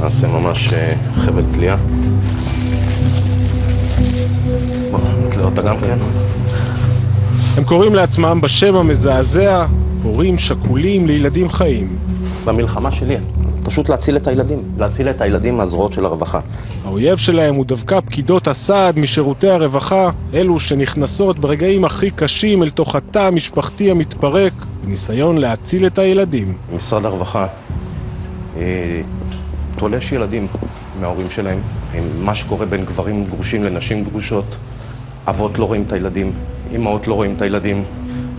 נעשה ממש חבל תלייה. בוא, נתלה אותה גם כן. הם קוראים לעצמם בשם המזעזע, הורים שכולים לילדים חיים. במלחמה שלי, פשוט להציל את הילדים. להציל את הילדים מהזרועות של הרווחה. האויב שלהם הוא דווקא פקידות הסעד משירותי הרווחה, אלו שנכנסות ברגעים הכי קשים אל תוך התא המשפחתי המתפרק, בניסיון להציל את הילדים. משרד הרווחה תולש ילדים מההורים שלהם. מה שקורה בין גברים גרושים לנשים גרושות. אבות לא רואים את הילדים, אמהות לא רואים את הילדים.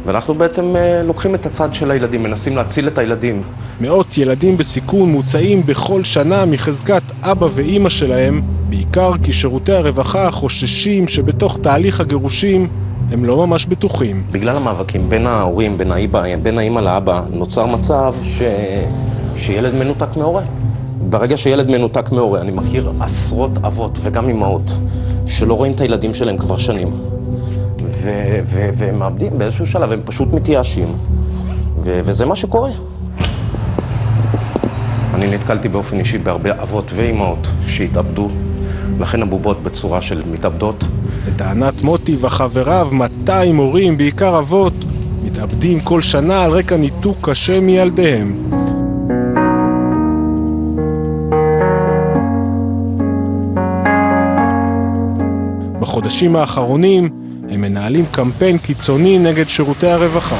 ואנחנו בעצם לוקחים את הצד של הילדים, מנסים להציל את הילדים. מאות ילדים בסיכון מוצאים בכל שנה מחזקת אבא ואמא שלהם, בעיקר כי שירותי הרווחה חוששים שבתוך תהליך הגירושים הם לא ממש בטוחים. בגלל המאבקים בין ההורים, בין האמא לאבא, נוצר מצב שילד מנותק מההורה. ברגע שילד מנותק מההורה, אני מכיר עשרות אבות וגם אמהות שלא רואים את הילדים שלהם כבר שנים. והם מאבדים באיזשהו שלב, הם פשוט מתייאשים. וזה מה שקורה. אני נתקלתי באופן אישי בהרבה אבות ואימהות שהתאבדו, לכן הבובות בצורה של מתאבדות. לטענת מוטי וחבריו, 200 הורים, בעיקר אבות, מתאבדים כל שנה על רקע ניתוק קשה מילדיהם. בחודשים האחרונים הם מנהלים קמפיין קיצוני נגד שירותי הרווחה.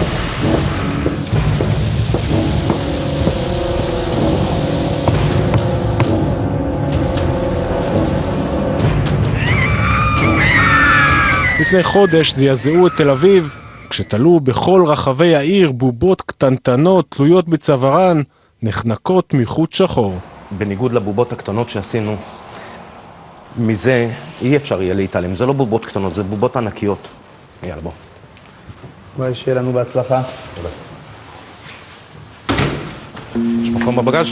לפני חודש זעזעו את תל אביב, כשתלו בכל רחבי העיר בובות קטנטנות תלויות בצווארן, נחנקות מחוט שחור. בניגוד לבובות הקטנות שעשינו, מזה אי אפשר יהיה להתעלם. זה לא בובות קטנות, זה בובות ענקיות. יאללה, בוא. בואי, שיהיה לנו בהצלחה. תודה. יש מקום בבגז'?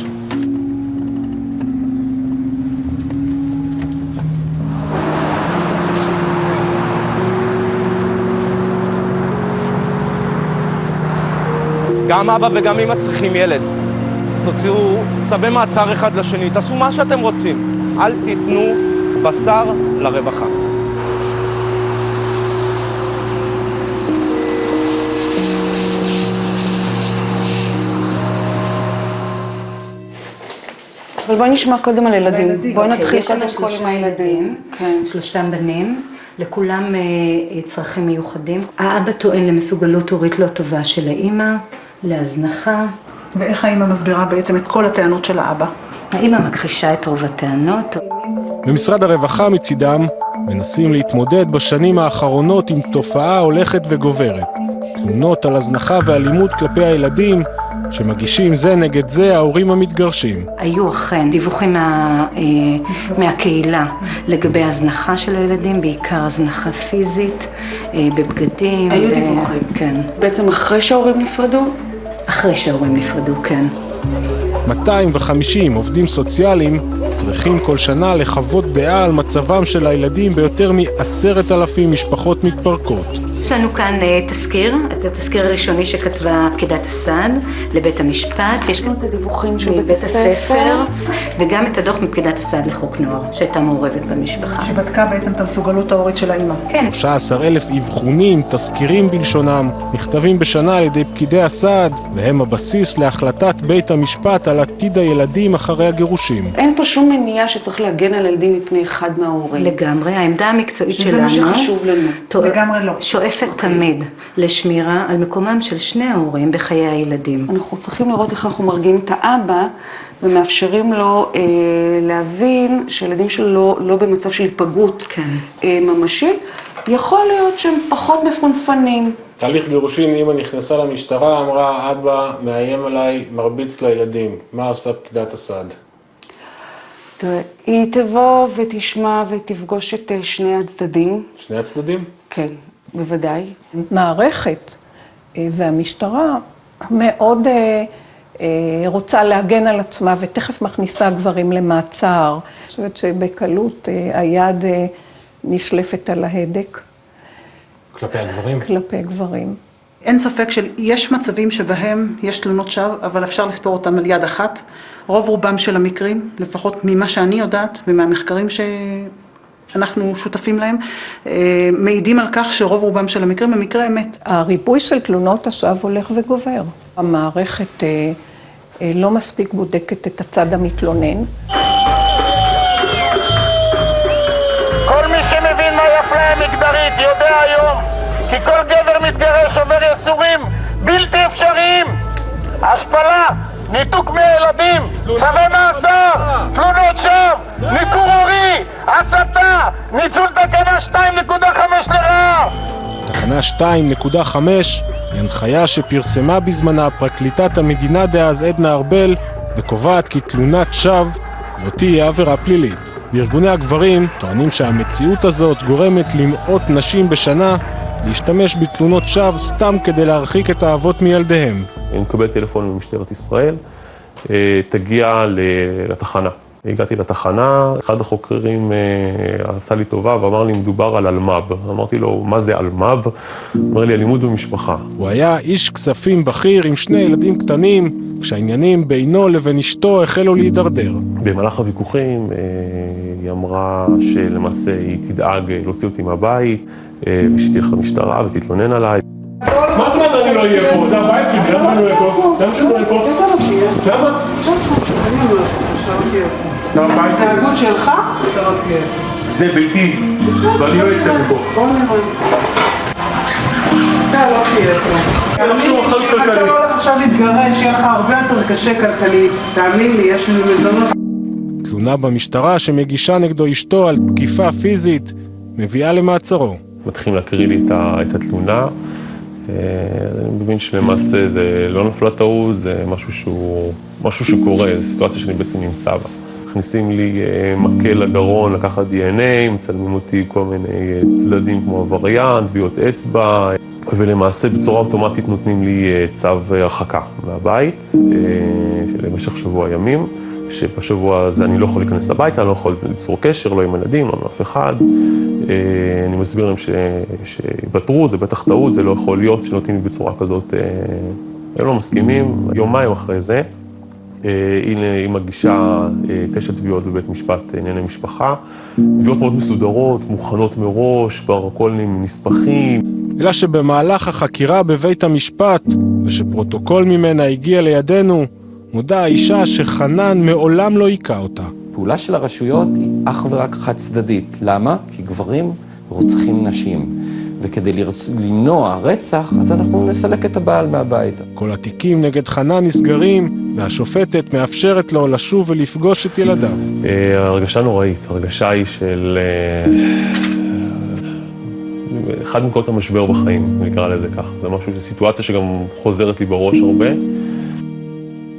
גם אבא וגם אמא צריכים ילד. תוציאו צווי מעצר אחד לשני, תעשו מה שאתם רוצים. אל תיתנו בשר לרווחה. אבל בואי נשמע קודם על ילדים. בואי נתחיל קודם כל עם הילדים. כן. 3 בנים, לכולם צרכים מיוחדים. האבא טוען למסוגלות הורית לא טובה של האמא, להזנחה. ואיך האמא מסבירה בעצם את כל הטענות של האבא? האמא מכחישה את רוב הטענות. במשרד הרווחה מצידם מנסים להתמודד בשנים האחרונות עם תופעה הולכת וגוברת. תלונות על הזנחה ואלימות כלפי הילדים שמגישים זה נגד זה ההורים המתגרשים. היו אכן דיווחים מהקהילה לגבי הזנחה של הילדים, בעיקר הזנחה פיזית, בבגדים. היו דיווחים? כן. בעצם אחרי שההורים נפרדו? אחרי שההורים נפרדו, כן. 250 עובדים סוציאליים צריכים כל שנה לחוות דעה על מצבם של הילדים ביותר מ10,000 משפחות מתפרקות. יש לנו כאן תזכיר, את התזכיר הראשוני שכתבה פקידת הסעד לבית המשפט. יש כאן את הדיווחים של בית הספר וגם את הדוח מפקידת הסעד לחוק נוער שהייתה מעורבת במשפחה. שבדקה בעצם את המסוגלות ההורית של האמא. כן. 13,000 אבחונים, תזכירים בלשונם, נכתבים בשנה על ידי פקידי הסעד, והם הבסיס להחלטת בית המשפט על עתיד הילדים אחרי הגירושים. אין פה שום מניעה שצריך להגן על ילדים מפני אחד מההורים. לגמרי, העמדה המקצועית שלנו, שזה מה שחשוב לנו. לגמרי לא. שואפת תמיד לשמירה על מקומם של שני ההורים בחיי הילדים. אנחנו צריכים לראות איך אנחנו מרגיעים את האבא ומאפשרים לו להבין שילדים שלו לא במצב של היפגעות ממשית. יכול להיות שהם פחות מפונפנים. תהליך גירושים, אמא נכנסה למשטרה, אמרה, אבא מאיים עליי, מרביץ לילדים. מה עושה פקידת הסעד? תראה, היא תבוא ותשמע ותפגוש את שני הצדדים. שני הצדדים? כן, בוודאי. מערכת והמשטרה מאוד רוצה להגן על עצמה ותכף מכניסה גברים למעצר. אני חושבת שבקלות היד נשלפת על ההדק. כלפי הגברים? כלפי גברים. אין ספק שיש מצבים שבהם יש תלונות שווא, אבל אפשר לספור אותם על יד אחת. רוב רובם של המקרים, לפחות ממה שאני יודעת ומהמחקרים שאנחנו שותפים להם, מעידים על כך שרוב רובם של המקרים הם מקרי אמת. הריבוי של תלונות השווא הולך וגובר. המערכת לא מספיק בודקת את הצד המתלונן. כל מי שמבין מה אפליה מגדרית יודע היום כי כל גבר מתגרש עובר יסורים בלתי אפשריים, השפלה, ניתוק מהילדים, צווי מאסר, תלונות שווא, ניכור הורי, הסתה, ניצול תקנה 2.5 לרעה. תקנה 2.5 היא הנחיה שפרסמה בזמנה פרקליטת המדינה דאז עדנה ארבל וקובעת כי תלונת שווא לא תהיה עבירה פלילית. בארגוני הגברים טוענים שהמציאות הזאת גורמת למאות נשים בשנה להשתמש בתלונות שווא סתם כדי להרחיק את האבות מילדיהם. אני מקבל טלפון ממשטרת ישראל, תגיע לתחנה. הגעתי לתחנה, אחד החוקרים עשה לי טובה ואמר לי, מדובר על אלמ"ב. אמרתי לו, מה זה אלמ"ב? אמר לי, אלימות במשפחה. הוא היה איש כספים בכיר עם 2 ילדים קטנים, כשהעניינים בינו לבין אשתו החלו להידרדר. במהלך הוויכוחים היא אמרה שלמעשה היא תדאג להוציא אותי מהבית, ושתלך למשטרה ותתלונן עליי. מה זמן אני לא אהיה פה? זה הבית שלי, למה אני לא אהיה פה? למה שאני לא אהיה פה? למה? ההתנהגות שלך, אתה לא תהיה. זה ביתי, ואני לא אצא מפה. אתה לא תהיה פה. אתה לא הולך עכשיו להתגרש, שיהיה לך הרבה יותר קשה כלכלית. תאמין לי, יש לי מזונות. תלונה במשטרה שמגישה נגדו אשתו על תקיפה פיזית מביאה למעצרו. מתחילים להקריא לי את התלונה. אני מבין שלמעשה זה לא נפלה טעות, זה משהו שקורה, זו סיטואציה שאני בעצם נמצא בה. מכניסים לי מקל לגרון, לקחת DNA, מצלמים אותי כל מיני צדדים כמו עבריין, טביעות אצבע, ולמעשה בצורה אוטומטית נותנים לי צו הרחקה מהבית למשך שבוע ימים, שבשבוע הזה אני לא יכול להיכנס הביתה, אני לא יכול ליצור קשר, לא עם ילדים, לא עם אף אחד. אני מסביר להם שיוותרו, זה בטח טעות, זה לא יכול להיות שנותנים לי בצורה כזאת, הם לא מסכימים. יומיים אחרי זה, היא מגישה 9 תביעות בבית משפט ענייני משפחה, תביעות מאוד מסודרות, מוכנות מראש, כבר הכל נספחים. אלא שבמהלך החקירה בבית המשפט, ושפרוטוקול ממנה הגיע לידינו, מודה האישה שחנן מעולם לא היקע אותה. פעולה של הרשויות היא אך ורק חד צדדית. למה? כי גברים רוצחים נשים. וכדי למנוע רצח, אז אנחנו נסלק את הבעל מהבית. כל התיקים נגד חנן נסגרים, והשופטת מאפשרת לו לשוב ולפגוש את ילדיו. הרגשה נוראית, הרגשה היא של אחד מכל המשבר בחיים, נקרא לזה כך. זה משהו, זו סיטואציה שגם חוזרת לי בראש הרבה.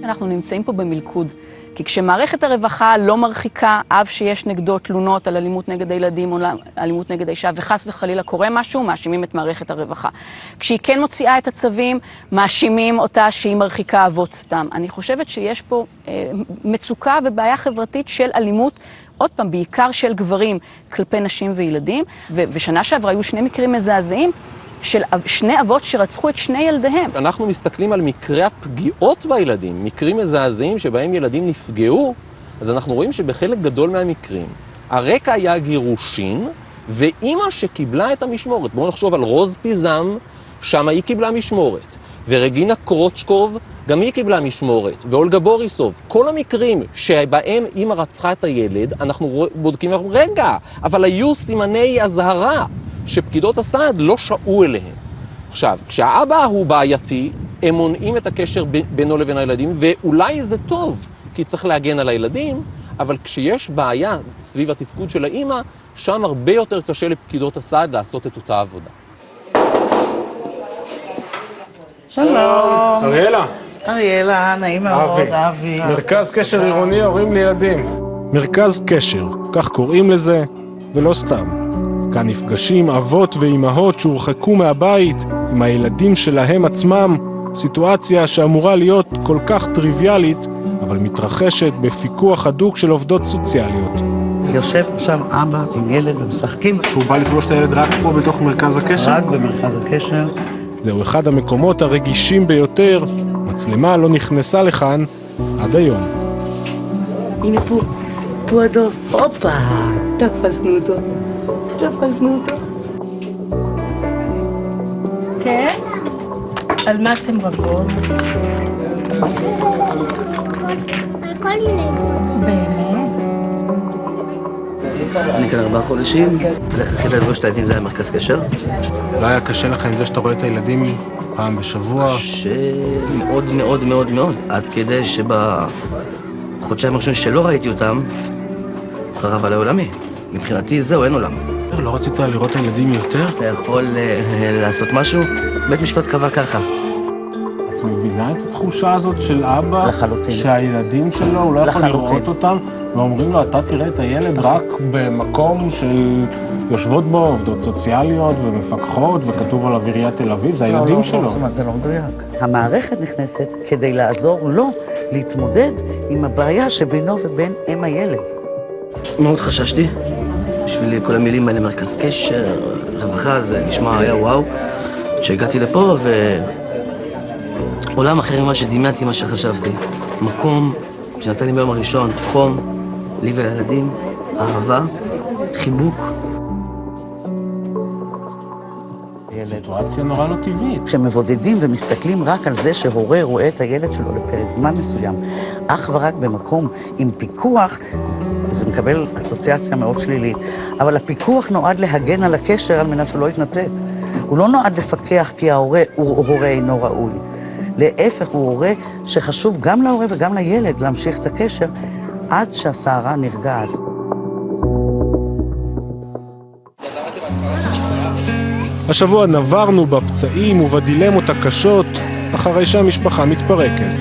אנחנו נמצאים פה במלכוד, כי כשמערכת הרווחה לא מרחיקה אב שיש נגדו תלונות על אלימות נגד הילדים או אלימות נגד האישה, וחס וחלילה קורה משהו, מאשימים את מערכת הרווחה. כשהיא כן מוציאה את הצווים, מאשימים אותה שהיא מרחיקה אבות סתם. אני חושבת שיש פה מצוקה ובעיה חברתית של אלימות, עוד פעם, בעיקר של גברים כלפי נשים וילדים, ושנה שעברה היו 2 מקרים מזעזעים, של 2 אבות שרצחו את 2 ילדיהם. אנחנו מסתכלים על מקרי הפגיעות בילדים, מקרים מזעזעים שבהם ילדים נפגעו, אז אנחנו רואים שבחלק גדול מהמקרים, הרקע היה גירושין, ואימא שקיבלה את המשמורת. בואו נחשוב על רוז פיזם, שם היא קיבלה משמורת, ורגינה קרוצ'קוב, גם היא קיבלה משמורת, ואולגה בוריסוב. כל המקרים שבהם אימא רצחה את הילד, אנחנו בודקים ואומרים, רגע, אבל היו סימני אזהרה. שפקידות הסעד לא שעו אליהם. עכשיו, כשהאבא הוא בעייתי, הם מונעים את הקשר בינו לבין הילדים, ואולי זה טוב, כי צריך להגן על הילדים, אבל כשיש בעיה סביב התפקוד של האמא, שם הרבה יותר קשה לפקידות הסעד לעשות את אותה עבודה. שלום. אריאלה. אריאלה, נעים מאוד, אבי. מרכז קשר עירוני הורים לילדים. מרכז קשר, כך קוראים לזה, ולא סתם. כאן נפגשים אבות ואימהות שהורחקו מהבית עם הילדים שלהם עצמם, סיטואציה שאמורה להיות כל כך טריוויאלית, אבל מתרחשת בפיקוח הדוק של עובדות סוציאליות. יושב עכשיו אבא עם ילד ומשחקים. שהוא בא לפגוש את הילד רק פה בתוך מרכז הקשר? רק במרכז הקשר. זהו אחד המקומות הרגישים ביותר, מצלמה לא נכנסה לכאן עד היום. הנה פה הדוב, הופה, תפסנו אותו. כן? על מה אתם רבות? על כל מיני דברים. באמת? אני כאן 4 חודשים, לכתחילה לפגוש את הילדים זה היה מרכז קשר. לא היה קשה לכם זה שאתה רואה את הילדים פעם בשבוע? קשה מאוד מאוד מאוד מאוד, עד כדי שבחודשיים הראשונים שלא ראיתי אותם, חרב עלי עולמי. מבחינתי זהו, אין עולם. לא רצית לראות את הילדים יותר? אתה יכול לעשות משהו? בית משפט קבע ככה. את מבינה את התחושה הזאת של אבא? לחלוטין. שהילדים שלו, הוא לא יכול לראות אותם, ואומרים לו, אתה תראה את הילד רק במקום של יושבות בו עובדות סוציאליות ומפקחות, וכתוב עליו עיריית תל אביב, זה הילדים שלו. זאת אומרת, זה לא מדויק. המערכת נכנסת כדי לעזור לו להתמודד עם הבעיה שבינו ובין אם הילד. מאוד חששתי. בשביל כל המילים האלה, מרכז קשר, רווחה, זה נשמע היה וואו. כשהגעתי לפה עולם אחר ממה שדמיינתי, מה שחשבתי. מקום שנתן לי ביום הראשון, חום, לי ולילדים, אהבה, חיבוק. סיטואציה נורא לא טבעית. כשמבודדים ומסתכלים רק על זה שהורה רואה את הילד שלו לפרק זמן מסוים, אך ורק במקום עם פיקוח, זה מקבל אסוציאציה מאוד שלילית. אבל הפיקוח נועד להגן על הקשר על מנת שהוא לא יתנתק. הוא לא נועד לפקח כי ההורה הוא הורה אינו ראוי. להפך, הוא הורה שחשוב גם להורה וגם לילד להמשיך את הקשר עד שהסערה נרגעת. השבוע נברנו בפצעים ובדילמות הקשות אחרי שהמשפחה מתפרקת.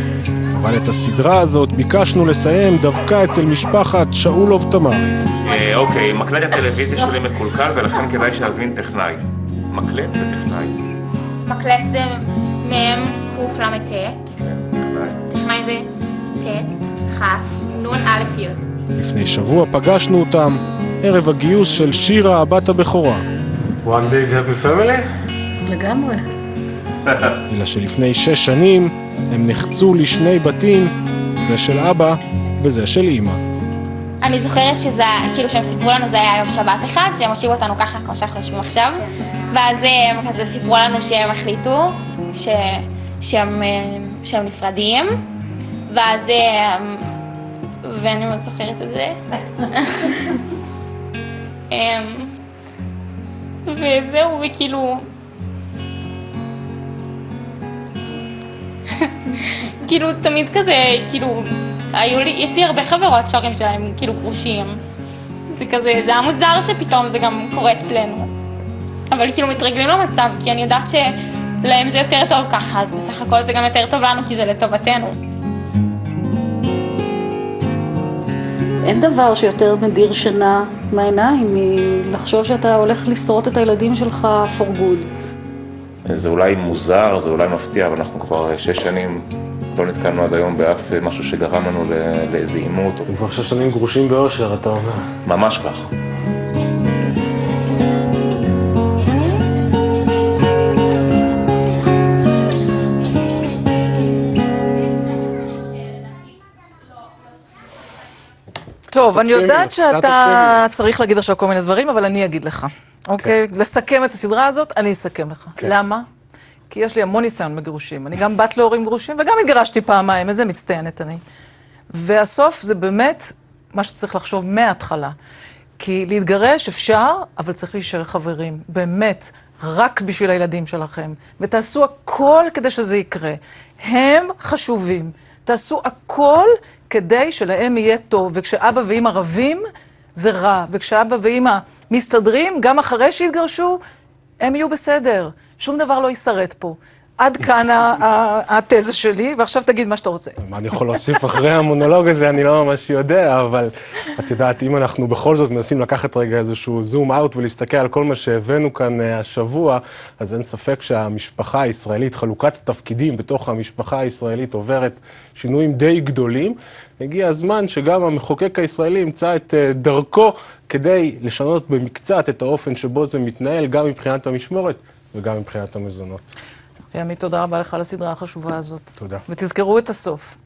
אבל את הסדרה הזאת ביקשנו לסיים דווקא אצל משפחת שאולוב תמרי. אוקיי, מקלט הטלוויזיה שלי מקולקל ולכן כדאי שאזמין טכנאי. מקלט זה טכנאי. מקלט זה מם, קוף, למד, טט. טכנאי זה טט, חף, נון, א', י'. לפני שבוע פגשנו אותם, ערב הגיוס של שירה, הבת הבכורה. One big happy family? לגמרי. אלא שלפני 6 שנים הם נחצו לשני בתים, זה של אבא וזה של אמא. אני זוכרת שזה, כאילו שהם סיפרו לנו, זה היה יום שבת אחד, שהם הושיבו אותנו ככה, כמו שאנחנו יושבים עכשיו, ואז הם כזה סיפרו לנו שהם החליטו שהם נפרדים, ואז, ואני לא זוכרת את זה. וזהו, וכאילו... כאילו, תמיד כזה, כאילו... יש לי הרבה חברות שההורים שלהם כאילו גרושים. זה כזה, זה היה מוזר שפתאום זה גם קורה אצלנו. אבל כאילו מתרגלים למצב, כי אני יודעת שלהם זה יותר טוב ככה, אז בסך הכל זה גם יותר טוב לנו, כי זה לטובתנו. אין דבר שיותר מדיר שינה מהעיניים מלחשוב שאתה הולך לשרוט את הילדים שלך for good. זה אולי מוזר, זה אולי מפתיע, אבל אנחנו כבר 6 שנים לא נתקלנו עד היום באף משהו שגרם לנו לאיזה עימות. אתם כבר 6 שנים גרושים באושר, אתה אומר. ממש כך. טוב, אני יודעת שאתה צריך להגיד עכשיו כל מיני דברים, אבל אני אגיד לך. אוקיי? לסכם את הסדרה הזאת, אני אסכם לך. למה? כי יש לי המון ניסיון בגירושים. אני גם בת להורים גרושים, וגם התגרשתי פעמיים, איזה מצטיינת אני. והסוף זה באמת מה שצריך לחשוב מההתחלה. כי להתגרש אפשר, אבל צריך להישאר חברים. באמת, רק בשביל הילדים שלכם. ותעשו הכל כדי שזה יקרה. הם חשובים. תעשו הכל כדי שלהם יהיה טוב. וכשאבא ואמא רבים, זה רע. וכשאבא ואמא מסתדרים, גם אחרי שהתגרשו, הם יהיו בסדר. שום דבר לא ישרט פה. עד כאן התזה שלי, ועכשיו תגיד מה שאתה רוצה. מה אני יכול להוסיף אחרי המונולוג הזה, אני לא ממש יודע, אבל את יודעת, אם אנחנו בכל זאת מנסים לקחת רגע איזשהו זום אאוט ולהסתכל על כל מה שהבאנו כאן השבוע, אז אין ספק שהמשפחה הישראלית, חלוקת התפקידים בתוך המשפחה הישראלית עוברת שינויים די גדולים. הגיע הזמן שגם המחוקק הישראלי ימצא את דרכו כדי לשנות במקצת את האופן שבו זה מתנהל, גם מבחינת המשמורת וגם מבחינת המזונות. ימי, תודה רבה לך על הסדרה החשובה הזאת. תודה. ותזכרו את הסוף.